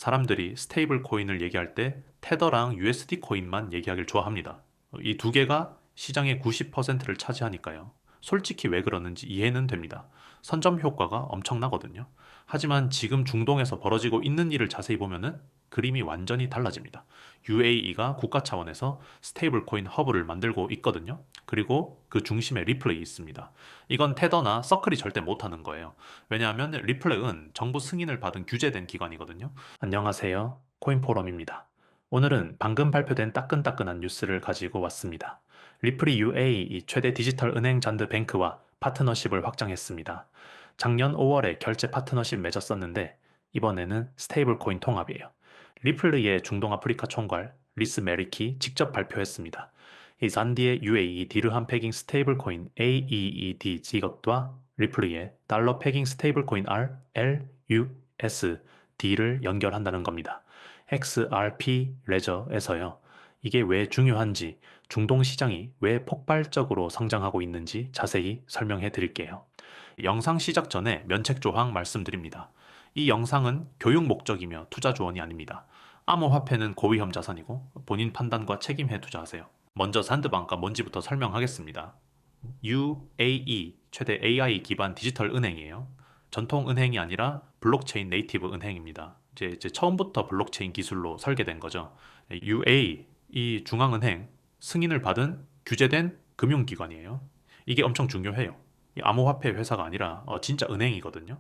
사람들이 스테이블 코인을 얘기할 때 테더랑 USD 코인만 얘기하길 좋아합니다. 이 두 개가 시장의 90%를 차지하니까요. 솔직히 왜 그러는지 이해는 됩니다. 선점 효과가 엄청나거든요. 하지만 지금 중동에서 벌어지고 있는 일을 자세히 보면은 그림이 완전히 달라집니다. UAE가 국가 차원에서 스테이블 코인 허브를 만들고 있거든요. 그리고 그 중심에 리플레이 있습니다. 이건 테더나 서클이 절대 못하는 거예요. 왜냐하면 리플렉은 정부 승인을 받은 규제된 기관이거든요. 안녕하세요. 코인포럼입니다. 오늘은 방금 발표된 따끈따끈한 뉴스를 가지고 왔습니다. 리플이 UAE 최대 디지털 은행 잔드 뱅크와 파트너십을 확장했습니다. 작년 5월에 결제 파트너십 맺었었는데 이번에는 스테이블 코인 통합이에요. 리플리의 중동 아프리카 총괄 리스 메리키 직접 발표했습니다. 이 잔디의 UAE 디르함 패깅 스테이블 코인 AEED 이것과 리플리의 달러 패깅 스테이블 코인 RLUSD를 연결한다는 겁니다. XRP 레저에서요. 이게 왜 중요한지, 중동 시장이 왜 폭발적으로 성장하고 있는지 자세히 설명해 드릴게요. 영상 시작 전에 면책 조항 말씀드립니다. 이 영상은 교육 목적이며 투자 조언이 아닙니다. 암호화폐는 고위험 자산이고 본인 판단과 책임에 투자하세요. 먼저 산드바nk가 뭔지부터 설명하겠습니다. UAE 최대 AI 기반 디지털 은행이에요. 전통 은행이 아니라 블록체인 네이티브 은행입니다. 이제 처음부터 블록체인 기술로 설계된 거죠. UAE 이 중앙은행 승인을 받은 규제된 금융기관이에요. 이게 엄청 중요해요. 이 암호화폐 회사가 아니라 진짜 은행이거든요.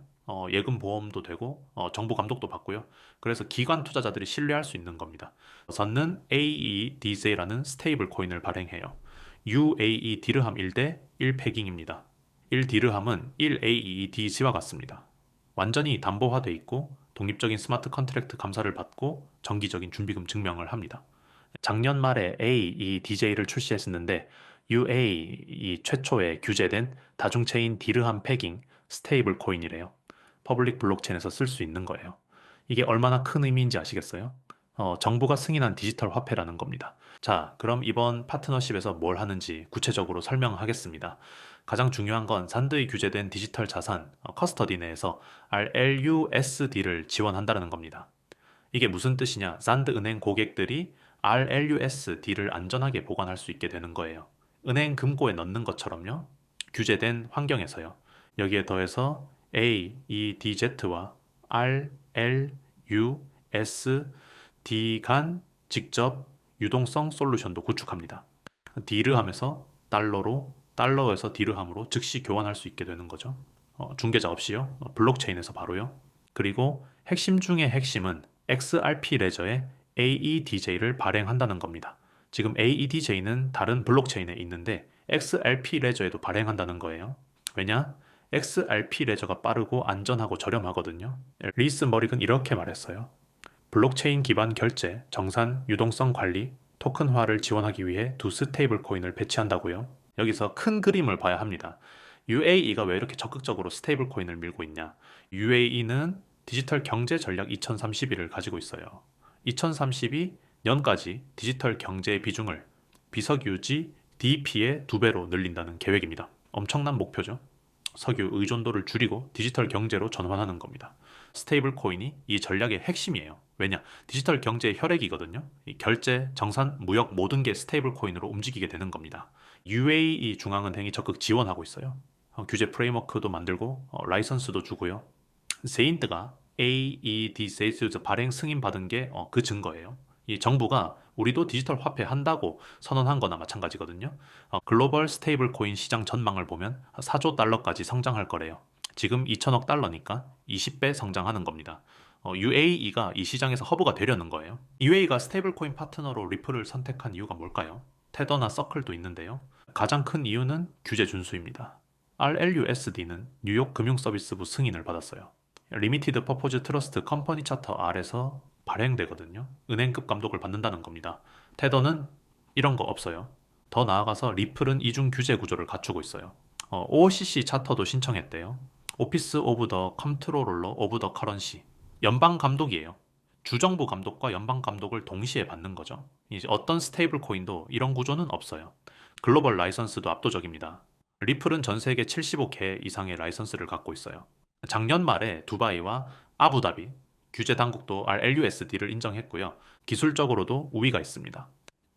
예금 보험도 되고 정부 감독도 받고요. 그래서 기관 투자자들이 신뢰할 수 있는 겁니다. 우선은 AEDZ라는 스테이블 코인을 발행해요. UAE 디르함 1대 1 패깅입니다. 1 디르함은 1 AEDZ와 같습니다. 완전히 담보화돼 있고 독립적인 스마트 컨트랙트 감사를 받고 정기적인 준비금 증명을 합니다. 작년 말에 AEDJ를 출시했었는데 UAE 최초의 규제된 다중체인 디르함 패깅 스테이블 코인이래요. 퍼블릭 블록체인에서 쓸 수 있는 거예요. 이게 얼마나 큰 의미인지 아시겠어요? 정부가 승인한 디지털 화폐라는 겁니다. 자, 그럼 이번 파트너십에서 뭘 하는지 구체적으로 설명하겠습니다. 가장 중요한 건 산드의 규제된 디지털 자산 커스터디 내에서 RLUSD를 지원한다는 겁니다. 이게 무슨 뜻이냐? 산드 은행 고객들이 RLUSD를 안전하게 보관할 수 있게 되는 거예요. 은행 금고에 넣는 것처럼요. 규제된 환경에서요. 여기에 더해서 A, E, DZ와 RLUSD 간 직접 유동성 솔루션도 구축합니다. 디르함에서 달러로, 달러에서 디르함으로 즉시 교환할 수 있게 되는 거죠. 중개자 없이요. 블록체인에서 바로요. 그리고 핵심 중의 핵심은 XRP 레저의 AEDJ를 발행한다는 겁니다. 지금 AEDJ는 다른 블록체인에 있는데 XRP 레저에도 발행한다는 거예요. 왜냐? XRP 레저가 빠르고 안전하고 저렴하거든요. 리스 머릭은 이렇게 말했어요. 블록체인 기반 결제, 정산, 유동성 관리, 토큰화를 지원하기 위해 두 스테이블 코인을 배치한다고요. 여기서 큰 그림을 봐야 합니다. UAE가 왜 이렇게 적극적으로 스테이블 코인을 밀고 있냐? UAE는 디지털 경제 전략 2031을 가지고 있어요. 2032 년까지 디지털 경제의 비중을 비석유지 DP의 2배로 늘린다는 계획입니다. 엄청난 목표죠. 석유 의존도를 줄이고 디지털 경제로 전환하는 겁니다. 스테이블 코인이 이 전략의 핵심이에요. 왜냐? 디지털 경제의 혈액이거든요. 이 결제, 정산, 무역 모든 게 스테이블 코인으로 움직이게 되는 겁니다. UAE 중앙은행이 적극 지원하고 있어요. 규제 프레임워크도 만들고 라이선스도 주고요. 세인트가 AED 발행 승인 받은 게 그 증거예요. 이 정부가 우리도 디지털 화폐 한다고 선언한 거나 마찬가지거든요. 글로벌 스테이블 코인 시장 전망을 보면 4조 달러까지 성장할 거래요. 지금 2천억 달러니까 20배 성장하는 겁니다. UAE가 이 시장에서 허브가 되려는 거예요. UAE가 스테이블 코인 파트너로 리플을 선택한 이유가 뭘까요? 테더나 서클도 있는데요. 가장 큰 이유는 규제 준수입니다. RLUSD는 뉴욕 금융서비스부 승인을 받았어요. 리미티드 퍼포즈 트러스트 컴퍼니 차터 R에서 발행되거든요. 은행급 감독을 받는다는 겁니다. 테더는 이런 거 없어요. 더 나아가서 리플은 이중 규제 구조를 갖추고 있어요. OCC 차터도 신청했대요. 오피스 오브 더 컨트롤러 오브 더 커런시. 연방 감독이에요. 주정부 감독과 연방 감독을 동시에 받는 거죠. 이제 어떤 스테이블 코인도 이런 구조는 없어요. 글로벌 라이선스도 압도적입니다. 리플은 전 세계 75개 이상의 라이선스를 갖고 있어요. 작년 말에 두바이와 아부다비, 규제 당국도 RLUSD를 인정했고요. 기술적으로도 우위가 있습니다.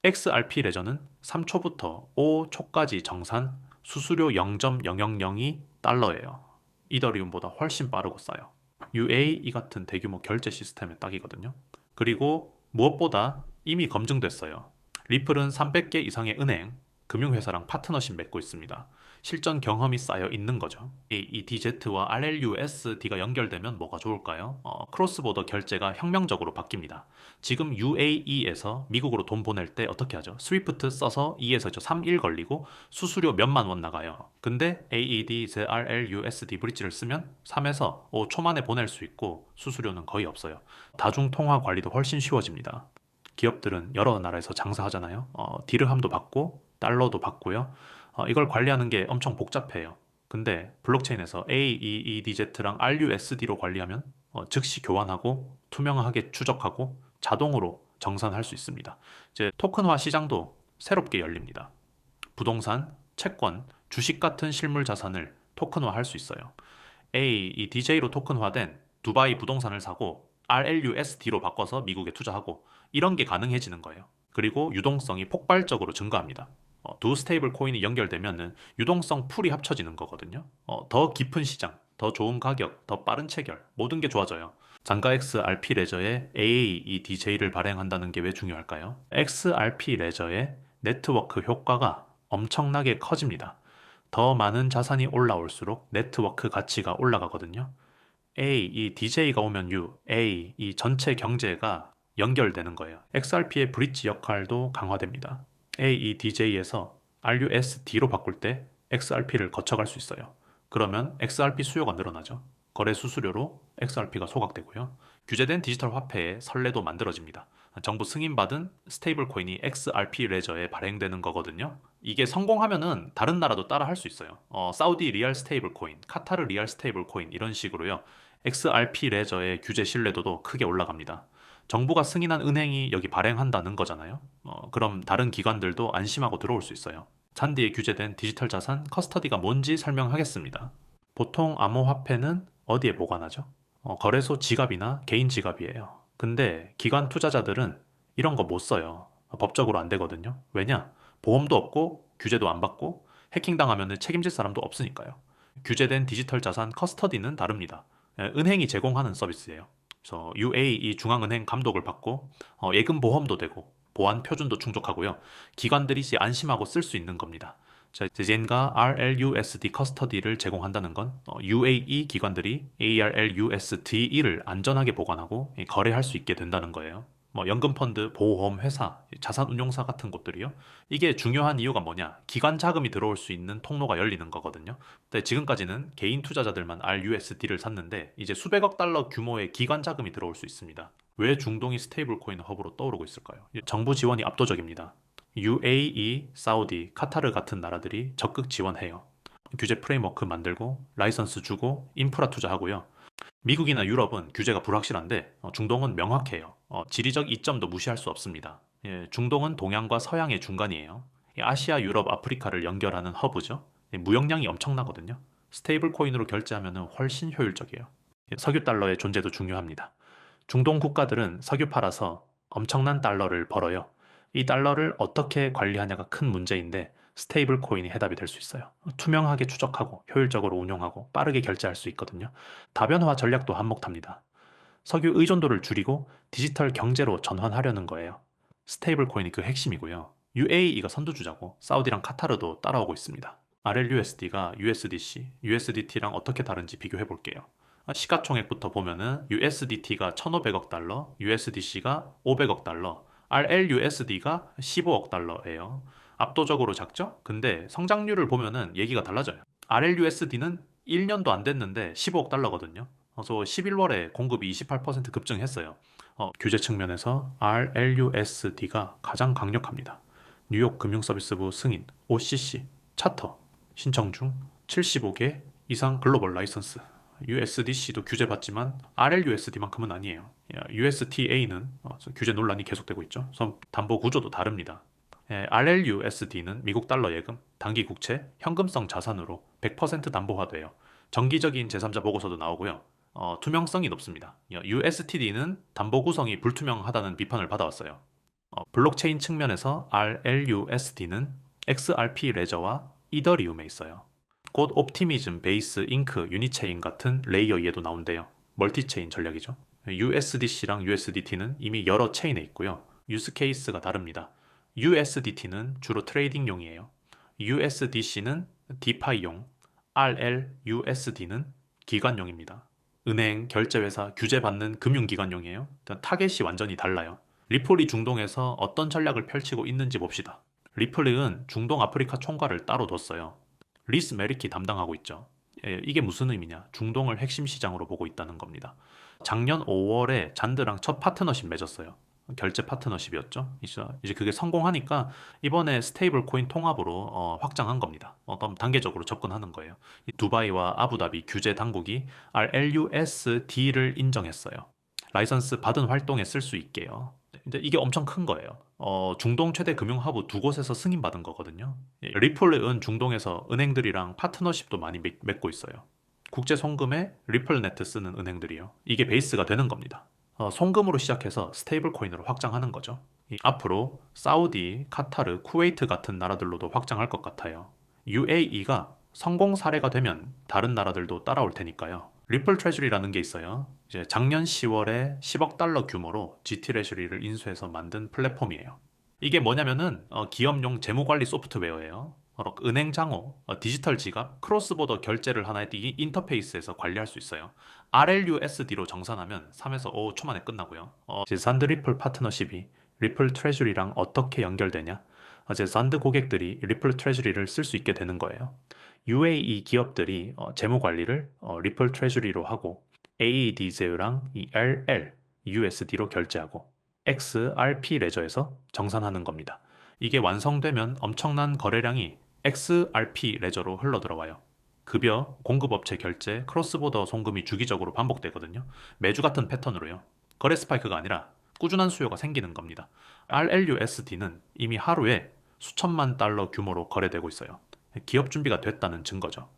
XRP 레저는 3초부터 5초까지 정산, 수수료 0.0002달러예요. 이더리움보다 훨씬 빠르고 싸요. UAE 같은 대규모 결제 시스템의 딱이거든요. 그리고 무엇보다 이미 검증됐어요. 리플은 300개 이상의 은행, 금융회사랑 파트너십 맺고 있습니다. 실전 경험이 쌓여 있는 거죠. 이 EDZ와 RLUSD가 연결되면 뭐가 좋을까요? 크로스보더 결제가 혁명적으로 바뀝니다. 지금 UAE에서 미국으로 돈 보낼 때 어떻게 하죠? 스위프트 써서 2에서 3일 걸리고 수수료 몇만 원 나가요. 근데 AED, RLUSD 브릿지를 쓰면 3에서 5초 만에 보낼 수 있고 수수료는 거의 없어요. 다중통화 관리도 훨씬 쉬워집니다. 기업들은 여러 나라에서 장사하잖아요. 디르함도 받고 달러도 받고요. 이걸 관리하는 게 엄청 복잡해요. 근데 블록체인에서 AEDZ랑 RUSD로 관리하면 즉시 교환하고 투명하게 추적하고 자동으로 정산할 수 있습니다. 이제 토큰화 시장도 새롭게 열립니다. 부동산, 채권, 주식 같은 실물 자산을 토큰화할 수 있어요. AEDJ로 토큰화된 두바이 부동산을 사고 RLUSD로 바꿔서 미국에 투자하고 이런 게 가능해지는 거예요. 그리고 유동성이 폭발적으로 증가합니다. 두 스테이블 코인이 연결되면은 유동성 풀이 합쳐지는 거거든요. 더 깊은 시장, 더 좋은 가격, 더 빠른 체결, 모든 게 좋아져요. 장가 XRP 레저에 AAEDJ를 발행한다는 게 왜 중요할까요? XRP 레저의 네트워크 효과가 엄청나게 커집니다. 더 많은 자산이 올라올수록 네트워크 가치가 올라가거든요. 이 DJ가 오면 이 전체 경제가 연결되는 거예요. XRP의 브릿지 역할도 강화됩니다. 이 DJ에서 RUSD로 바꿀 때 XRP를 거쳐갈 수 있어요. 그러면 XRP 수요가 늘어나죠. 거래 수수료로 XRP가 소각되고요. 규제된 디지털 화폐의 선례도 만들어집니다. 정부 승인받은 스테이블 코인이 XRP 레저에 발행되는 거거든요. 이게 성공하면은 다른 나라도 따라 할 수 있어요. 사우디 리얼 스테이블 코인, 카타르 리얼 스테이블 코인 이런 식으로요. XRP 레저의 규제 신뢰도도 크게 올라갑니다. 정부가 승인한 은행이 여기 발행한다는 거잖아요. 그럼 다른 기관들도 안심하고 들어올 수 있어요. 잔디에 규제된 디지털 자산 커스터디가 뭔지 설명하겠습니다. 보통 암호화폐는 어디에 보관하죠? 거래소 지갑이나 개인 지갑이에요. 근데 기관 투자자들은 이런 거 못 써요. 법적으로 안 되거든요. 왜냐? 보험도 없고 규제도 안 받고 해킹당하면 책임질 사람도 없으니까요. 규제된 디지털 자산 커스터디는 다릅니다. 은행이 제공하는 서비스예요. 그래서 UAE 중앙은행 감독을 받고 예금 보험도 되고 보안 표준도 충족하고요. 기관들이 이제 안심하고 쓸 수 있는 겁니다. 젠가 RLUSD 커스터디를 제공한다는 건 UAE 기관들이 ARLUSD를 안전하게 보관하고 거래할 수 있게 된다는 거예요. 연금 펀드, 보험 회사, 자산 운용사 같은 곳들이요. 이게 중요한 이유가 뭐냐? 기관 자금이 들어올 수 있는 통로가 열리는 거거든요. 근데 지금까지는 개인 투자자들만 RUSD를 샀는데 이제 수백억 달러 규모의 기관 자금이 들어올 수 있습니다. 왜 중동이 스테이블 코인 허브로 떠오르고 있을까요? 정부 지원이 압도적입니다. UAE, 사우디, 카타르 같은 나라들이 적극 지원해요. 규제 프레임워크 만들고 라이선스 주고 인프라 투자하고요. 미국이나 유럽은 규제가 불확실한데 중동은 명확해요. 지리적 이점도 무시할 수 없습니다. 중동은 동양과 서양의 중간이에요. 아시아, 유럽, 아프리카를 연결하는 허브죠. 무역량이 엄청나거든요. 스테이블 코인으로 결제하면 훨씬 효율적이에요. 석유 달러의 존재도 중요합니다. 중동 국가들은 석유 팔아서 엄청난 달러를 벌어요. 이 달러를 어떻게 관리하냐가 큰 문제인데 스테이블 코인이 해답이 될 수 있어요. 투명하게 추적하고 효율적으로 운용하고 빠르게 결제할 수 있거든요. 다변화 전략도 한몫합니다. 석유 의존도를 줄이고 디지털 경제로 전환하려는 거예요. 스테이블 코인이 그 핵심이고요. UAE가 선두주자고 사우디랑 카타르도 따라오고 있습니다. RLUSD가 USDC, USDT랑 어떻게 다른지 비교해 볼게요. 시가총액부터 보면은 USDT가 1,500억 달러, USDC가 500억 달러, RLUSD가 15억 달러예요. 압도적으로 작죠? 근데 성장률을 보면은 얘기가 달라져요. RLUSD는 1년도 안 됐는데 15억 달러거든요. 그래서 11월에 공급이 28% 급증했어요. 규제 측면에서 RLUSD가 가장 강력합니다. 뉴욕 금융서비스부 승인, OCC, 차터, 신청 중 75개 이상 글로벌 라이선스. USDC도 규제받지만 RLUSD만큼은 아니에요. USTA는 규제 논란이 계속되고 있죠. 담보 구조도 다릅니다. RLUSD는 미국 달러 예금, 단기 국채, 현금성 자산으로 100% 담보화돼요. 정기적인 제3자 보고서도 나오고요. 투명성이 높습니다. USD는 담보 구성이 불투명하다는 비판을 받아왔어요. 블록체인 측면에서 RLUSD는 XRP 레저와 이더리움에 있어요. 곧 옵티미즘, 베이스, 잉크, 유니체인 같은 레이어 2에도 나온대요. 멀티체인 전략이죠. USDC랑 USDT는 이미 여러 체인에 있고요. 유스 케이스가 다릅니다. USDT는 주로 트레이딩용이에요. USDC는 디파이용, RLUSD는 기관용입니다. 은행, 결제회사, 규제받는 금융기관용이에요. 타겟이 완전히 달라요. 리플이 중동에서 어떤 전략을 펼치고 있는지 봅시다. 리플은 중동 아프리카 총괄을 따로 뒀어요. 리스 메리키 담당하고 있죠. 이게 무슨 의미냐? 중동을 핵심 시장으로 보고 있다는 겁니다. 작년 5월에 잔드랑 첫 파트너십 맺었어요. 결제 파트너십이었죠. 이제 그게 성공하니까 이번에 스테이블 코인 통합으로 확장한 겁니다. 어떤 단계적으로 접근하는 거예요. 두바이와 아부다비 규제 당국이 RLUSD를 인정했어요. 라이선스 받은 활동에 쓸 수 있게요. 근데 이게 엄청 큰 거예요. 중동 최대 금융 허브 두 곳에서 승인받은 거거든요. 리플은 중동에서 은행들이랑 파트너십도 많이 맺고 있어요. 국제 송금에 리플네트 쓰는 은행들이요. 이게 베이스가 되는 겁니다. 송금으로 시작해서 스테이블 코인으로 확장하는 거죠. 앞으로 사우디, 카타르, 쿠웨이트 같은 나라들로도 확장할 것 같아요. UAE가 성공 사례가 되면 다른 나라들도 따라올 테니까요. 리플 트레저리라는 게 있어요. 이제 작년 10월에 10억 달러 규모로 GT 트레저리를 인수해서 만든 플랫폼이에요. 이게 뭐냐면은 기업용 재무관리 소프트웨어예요. 은행 장호, 디지털 지갑, 크로스보더 결제를 하나의 이 인터페이스에서 관리할 수 있어요. RLUSD로 정산하면 3에서 5초 만에 끝나고요. 이제 산드 리플 파트너십이 리플 트레저리랑 어떻게 연결되냐? 이제 산드 고객들이 리플 트레저리를 쓸 수 있게 되는 거예요. UAE 기업들이 재무 관리를 리플 트레저리로 하고 AED 제휴랑 이 LL USD로 결제하고 XRP 레저에서 정산하는 겁니다. 이게 완성되면 엄청난 거래량이 XRP 레저로 흘러 들어와요. 급여, 공급업체 결제, 크로스보더 송금이 주기적으로 반복되거든요. 매주 같은 패턴으로요. 거래 스파이크가 아니라 꾸준한 수요가 생기는 겁니다. RLUSD는 이미 하루에 수천만 달러 규모로 거래되고 있어요. 기업 준비가 됐다는 증거죠.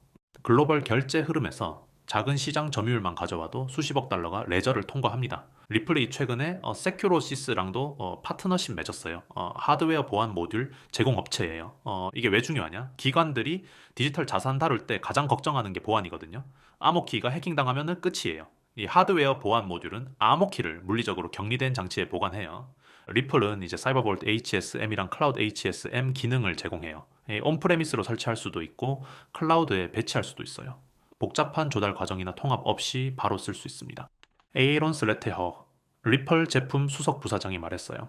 글로벌 결제 흐름에서 작은 시장 점유율만 가져와도 수십억 달러가 레저를 통과합니다. 리플이 최근에 세큐로시스랑도 파트너십 맺었어요. 하드웨어 보안 모듈 제공업체예요. 이게 왜 중요하냐? 기관들이 디지털 자산 다룰 때 가장 걱정하는 게 보안이거든요. 암호키가 해킹당하면 끝이에요. 이 하드웨어 보안 모듈은 암호키를 물리적으로 격리된 장치에 보관해요. 리플은 이제 사이버볼트 HSM이랑 클라우드 HSM 기능을 제공해요. 온프레미스로 설치할 수도 있고 클라우드에 배치할 수도 있어요. 복잡한 조달 과정이나 통합 없이 바로 쓸 수 있습니다. 에이론 슬레테허, 리플 제품 수석 부사장이 말했어요.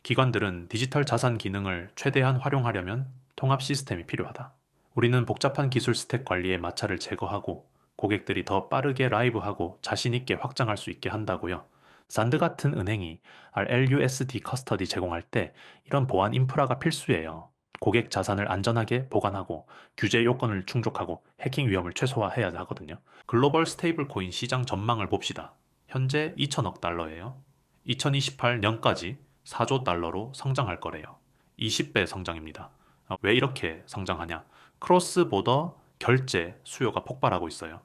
기관들은 디지털 자산 기능을 최대한 활용하려면 통합 시스템이 필요하다. 우리는 복잡한 기술 스택 관리의 마찰을 제거하고 고객들이 더 빠르게 라이브하고 자신 있게 확장할 수 있게 한다고요. 산드 같은 은행이 RLUSD 커스터디 제공할 때 이런 보안 인프라가 필수예요. 고객 자산을 안전하게 보관하고 규제 요건을 충족하고 해킹 위험을 최소화해야 하거든요. 글로벌 스테이블 코인 시장 전망을 봅시다. 현재 2천억 달러예요. 2028년까지 4조 달러로 성장할 거래요. 20배 성장입니다. 왜 이렇게 성장하냐? 크로스 보더 결제 수요가 폭발하고 있어요.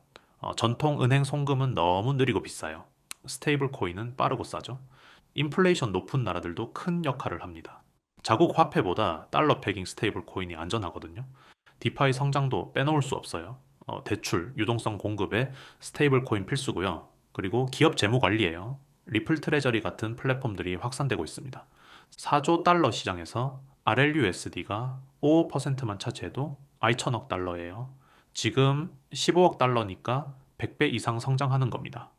전통 은행 송금은 너무 느리고 비싸요. 스테이블 코인은 빠르고 싸죠. 인플레이션 높은 나라들도 큰 역할을 합니다. 자국 화폐보다 달러 패깅 스테이블 코인이 안전하거든요. 디파이 성장도 빼놓을 수 없어요. 대출, 유동성 공급에 스테이블 코인 필수고요. 그리고 기업 재무 관리예요. 리플 트레저리 같은 플랫폼들이 확산되고 있습니다. 4조 달러 시장에서 RLUSD가 5%만 차지해도 2천억 달러예요. 지금 15억 달러니까 100배 이상 성장하는 겁니다.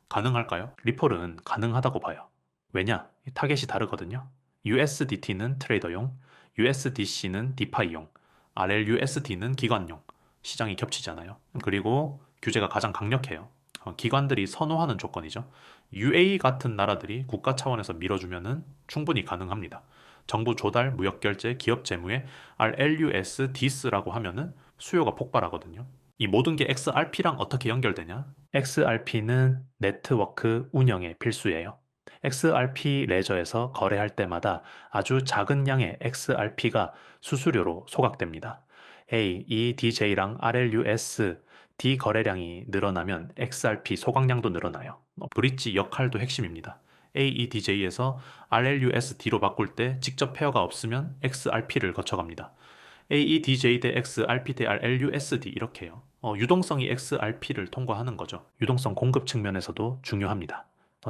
가능할까요? 리플은 가능하다고 봐요. 왜냐? 타겟이 다르거든요. USDT는 트레이더용, USDC는 디파이용, RLUSD는 기관용. 시장이 겹치잖아요. 그리고 규제가 가장 강력해요. 기관들이 선호하는 조건이죠. UAE 같은 나라들이 국가 차원에서 밀어주면은 충분히 가능합니다. 정부 조달, 무역 결제, 기업 재무에 RLUSDS라고 하면은 수요가 폭발하거든요. 이 모든 게 XRP랑 어떻게 연결되냐? XRP는 네트워크 운영에 필수예요. XRP 레저에서 거래할 때마다 아주 작은 양의 XRP가 수수료로 소각됩니다. 이 DJ랑 RLUS, D 거래량이 늘어나면 XRP 소각량도 늘어나요. 브릿지 역할도 핵심입니다. AEDJ에서 RLUSD로 바꿀 때 직접 페어가 없으면 XRP를 거쳐갑니다. AEDJ 대 XRP 대 RLUSD 이렇게요. 유동성이 XRP를 통과하는 거죠. 유동성 공급 측면에서도 중요합니다.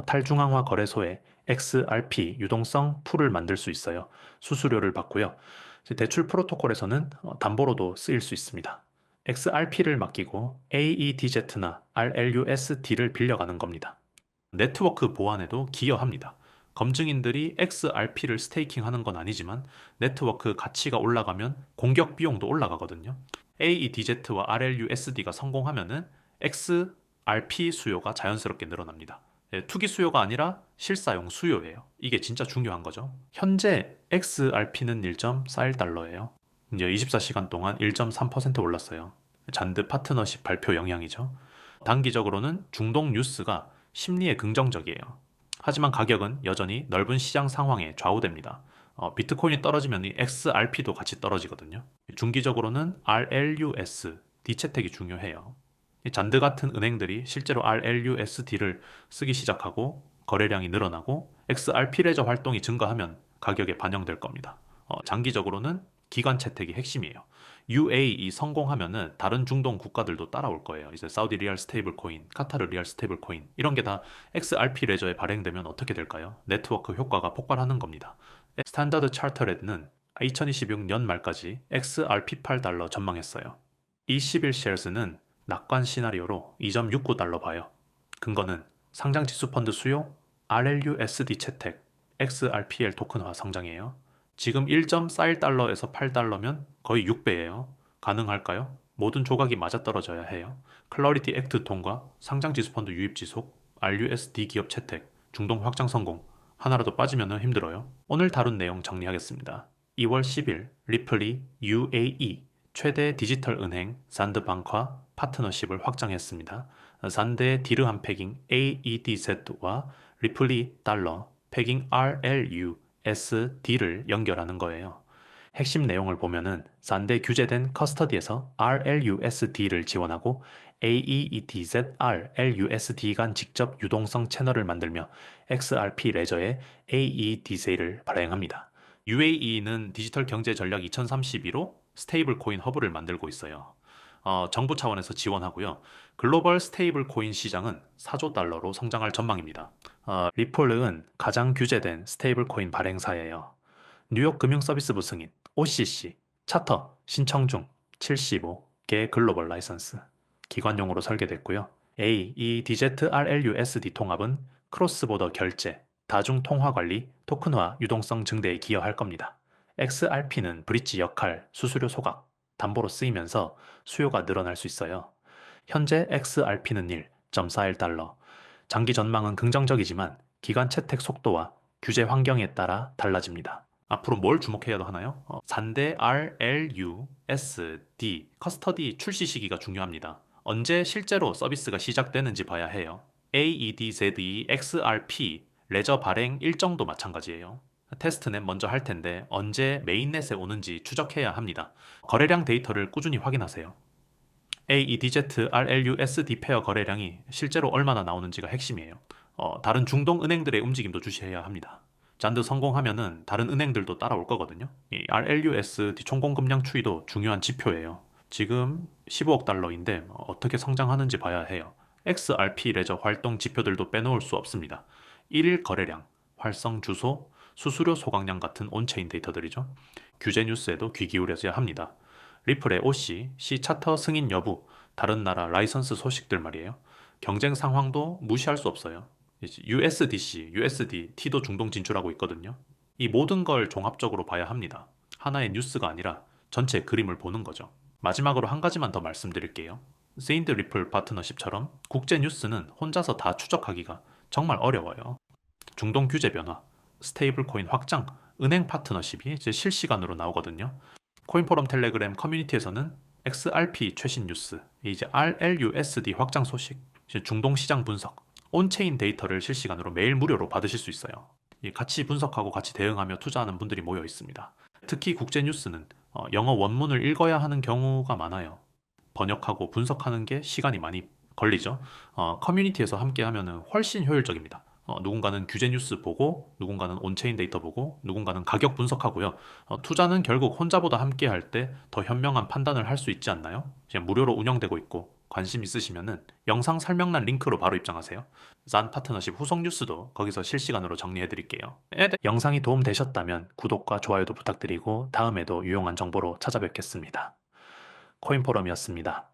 탈중앙화 거래소에 XRP 유동성 풀을 만들 수 있어요. 수수료를 받고요. 대출 프로토콜에서는 담보로도 쓰일 수 있습니다. XRP를 맡기고 AEDZ나 RLUSD를 빌려가는 겁니다. 네트워크 보안에도 기여합니다. 검증인들이 XRP를 스테이킹하는 건 아니지만 네트워크 가치가 올라가면 공격 비용도 올라가거든요. AEDZ와 RLUSD가 성공하면은 XRP 수요가 자연스럽게 늘어납니다. 투기 수요가 아니라 실사용 수요예요. 이게 진짜 중요한 거죠. 현재 XRP는 1.41달러예요. 이제 24시간 동안 1.3% 올랐어요. 잔드 파트너십 발표 영향이죠. 단기적으로는 중동 뉴스가 심리에 긍정적이에요. 하지만 가격은 여전히 넓은 시장 상황에 좌우됩니다. 비트코인이 떨어지면 이 XRP도 같이 떨어지거든요. 중기적으로는 RLUS, D채택이 중요해요. 잔드 같은 은행들이 실제로 RLUSD를 쓰기 시작하고 거래량이 늘어나고 XRP 레저 활동이 증가하면 가격에 반영될 겁니다. 장기적으로는 기관 채택이 핵심이에요. UAE 성공하면은 다른 중동 국가들도 따라올 거예요. 이제 사우디 리알 스테이블 코인, 카타르 리알 스테이블 코인 이런 게 다 XRP 레저에 발행되면 어떻게 될까요? 네트워크 효과가 폭발하는 겁니다. 스탠다드 차터렛는 2026년 말까지 XRP 8달러 전망했어요. 21 shares는 낙관 시나리오로 2.69달러 봐요. 근거는 상장 지수 펀드 수요, RLUSD 채택, XRPL 토큰화 성장이에요. 지금 1.41달러에서 8달러면 거의 6배예요. 가능할까요? 모든 조각이 맞아떨어져야 해요. 클러리티 액트 통과, 상장 지수 펀드 유입 지속, RUSD 기업 채택, 중동 확장 성공. 하나라도 빠지면 힘들어요. 오늘 다룬 내용 정리하겠습니다. 2월 10일 리플리 UAE 최대 디지털 은행 산드방과 파트너십을 확장했습니다. 산드의 디르함 패깅 AEDZ와 리플리 달러 패깅 RLUSD를 연결하는 거예요. 핵심 내용을 보면은 산데 규제된 커스터디에서 RLUSD를 지원하고 AEDZ, RLUSD 간 직접 유동성 채널을 만들며 XRP 레저에 AEDZ를 발행합니다. UAE는 디지털 경제 전략 2032로 스테이블 코인 허브를 만들고 있어요. 정부 차원에서 지원하고요. 글로벌 스테이블 코인 시장은 4조 달러로 성장할 전망입니다. 리플은 가장 규제된 스테이블 코인 발행사예요. 뉴욕 금융서비스부 승인, OCC, 차터, 신청 중 75개 글로벌 라이선스, 기관용으로 설계됐고요. AEDZRLUSD 통합은 크로스보더 결제, 다중통화관리, 토큰화 유동성 증대에 기여할 겁니다. XRP는 브릿지 역할, 수수료 소각, 담보로 쓰이면서 수요가 늘어날 수 있어요. 현재 XRP는 1.41달러. 장기 전망은 긍정적이지만 기간 채택 속도와 규제 환경에 따라 달라집니다. 앞으로 뭘 주목해야 하나요? 산대 RLUSD 커스터디 출시 시기가 중요합니다. 언제 실제로 서비스가 시작되는지 봐야 해요. AEDZ, XRP, 레저 발행 일정도 마찬가지예요. 테스트넷 먼저 할 텐데 언제 메인넷에 오는지 추적해야 합니다. 거래량 데이터를 꾸준히 확인하세요. AEDZ, RLUSD 페어 거래량이 실제로 얼마나 나오는지가 핵심이에요. 다른 중동 은행들의 움직임도 주시해야 합니다. 잔드 성공하면은 다른 은행들도 따라올 거거든요. 이 RLUSD 총공급량 추이도 중요한 지표예요. 지금 15억 달러인데 어떻게 성장하는지 봐야 해요. XRP 레저 활동 지표들도 빼놓을 수 없습니다. 1일 거래량, 활성 주소, 수수료 소각량 같은 온체인 데이터들이죠. 규제 뉴스에도 귀 기울여야 합니다. 리플의 OC, C 차터 승인 여부, 다른 나라 라이선스 소식들 말이에요. 경쟁 상황도 무시할 수 없어요. USDC, USD, T도 중동 진출하고 있거든요. 이 모든 걸 종합적으로 봐야 합니다. 하나의 뉴스가 아니라 전체 그림을 보는 거죠. 마지막으로 한 가지만 더 말씀드릴게요. 세인드 리플 파트너십처럼 국제 뉴스는 혼자서 다 추적하기가 정말 어려워요. 중동 규제 변화, 스테이블 코인 확장, 은행 파트너십이 이제 실시간으로 나오거든요. 코인포럼 텔레그램 커뮤니티에서는 XRP 최신 뉴스, 이제 RLUSD 확장 소식, 중동 시장 분석, 온체인 데이터를 실시간으로 매일 무료로 받으실 수 있어요. 같이 분석하고 같이 대응하며 투자하는 분들이 모여 있습니다. 특히 국제 뉴스는 영어 원문을 읽어야 하는 경우가 많아요. 번역하고 분석하는 게 시간이 많이 걸리죠. 커뮤니티에서 함께 하면은 훨씬 효율적입니다. 누군가는 규제 뉴스 보고, 누군가는 온체인 데이터 보고, 누군가는 가격 분석하고요. 투자는 결국 혼자보다 함께 할 때 더 현명한 판단을 할 수 있지 않나요? 그냥 무료로 운영되고 있고, 관심 있으시면은 영상 설명란 링크로 바로 입장하세요. 산 파트너십 후속 뉴스도 거기서 실시간으로 정리해 드릴게요. 영상이 도움되셨다면 구독과 좋아요도 부탁드리고 다음에도 유용한 정보로 찾아뵙겠습니다. 코인포럼이었습니다.